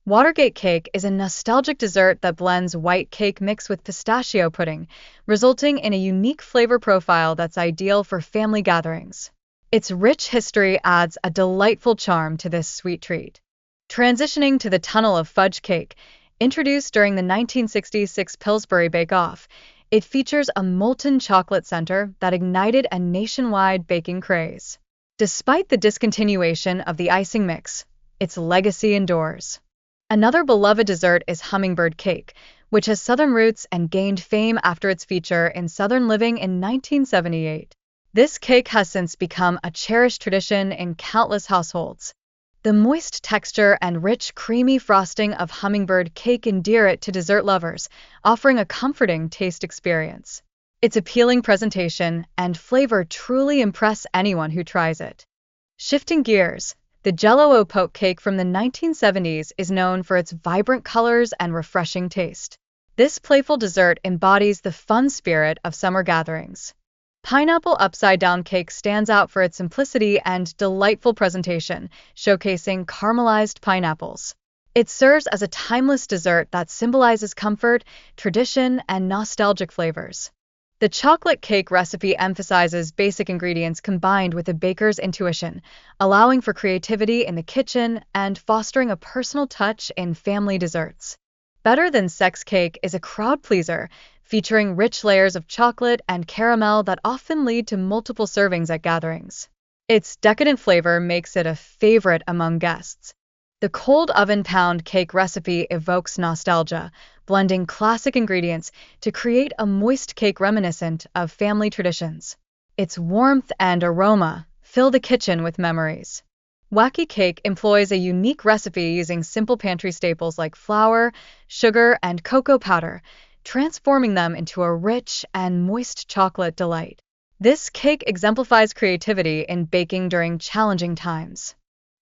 Watergate cake is a nostalgic dessert that blends white cake mixed with pistachio pudding, resulting in a unique flavor profile that's ideal for family gatherings. Its rich history adds a delightful charm to this sweet treat. Transitioning to the tunnel of fudge cake, introduced during the 1966 Pillsbury Bake-Off, it features a molten chocolate center that ignited a nationwide baking craze. Despite the discontinuation of the icing mix, its legacy endures. Another beloved dessert is hummingbird cake, which has Southern roots and gained fame after its feature in Southern Living in 1978. This cake has since become a cherished tradition in countless households. The moist texture and rich, creamy frosting of hummingbird cake endear it to dessert lovers, offering a comforting taste experience. Its appealing presentation and flavor truly impress anyone who tries it. Shifting gears, the Jell-O Poke cake from the 1970s is known for its vibrant colors and refreshing taste. This playful dessert embodies the fun spirit of summer gatherings. Pineapple upside-down cake stands out for its simplicity and delightful presentation, showcasing caramelized pineapples. It serves as a timeless dessert that symbolizes comfort, tradition, and nostalgic flavors. The chocolate cake recipe emphasizes basic ingredients combined with a baker's intuition, allowing for creativity in the kitchen and fostering a personal touch in family desserts. Better Than Sex cake is a crowd pleaser, featuring rich layers of chocolate and caramel that often lead to multiple servings at gatherings. Its decadent flavor makes it a favorite among guests. The cold oven pound cake recipe evokes nostalgia, blending classic ingredients to create a moist cake reminiscent of family traditions. Its warmth and aroma fill the kitchen with memories. Wacky cake employs a unique recipe using simple pantry staples like flour, sugar, and cocoa powder, transforming them into a rich and moist chocolate delight. This cake exemplifies creativity in baking during challenging times.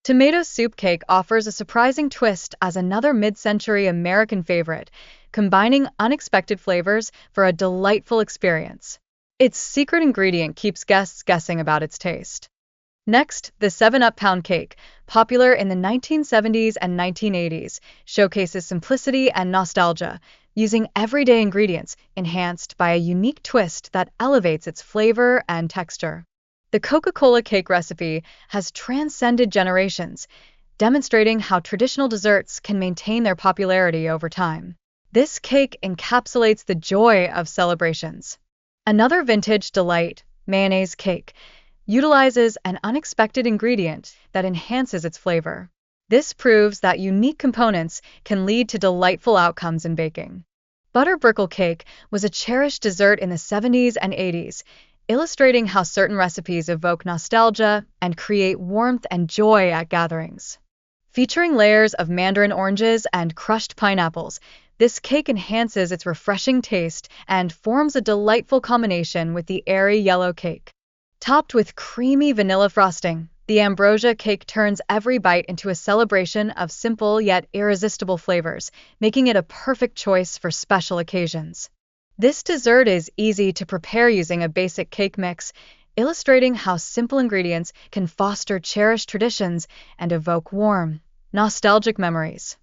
Tomato soup cake offers a surprising twist as another mid-century American favorite, combining unexpected flavors for a delightful experience. Its secret ingredient keeps guests guessing about its taste. Next, the 7-Up pound cake, popular in the 1970s and 1980s, showcases simplicity and nostalgia, using everyday ingredients enhanced by a unique twist that elevates its flavor and texture. The Coca-Cola cake recipe has transcended generations, demonstrating how traditional desserts can maintain their popularity over time. This cake encapsulates the joy of celebrations. Another vintage delight, mayonnaise cake, utilizes an unexpected ingredient that enhances its flavor. This proves that unique components can lead to delightful outcomes in baking. Butter brickle cake was a cherished dessert in the 70s and 80s, illustrating how certain recipes evoke nostalgia and create warmth and joy at gatherings. Featuring layers of mandarin oranges and crushed pineapples, this cake enhances its refreshing taste and forms a delightful combination with the airy yellow cake. Topped with creamy vanilla frosting, the ambrosia cake turns every bite into a celebration of simple yet irresistible flavors, making it a perfect choice for special occasions. This dessert is easy to prepare using a basic cake mix, illustrating how simple ingredients can foster cherished traditions and evoke warm, nostalgic memories.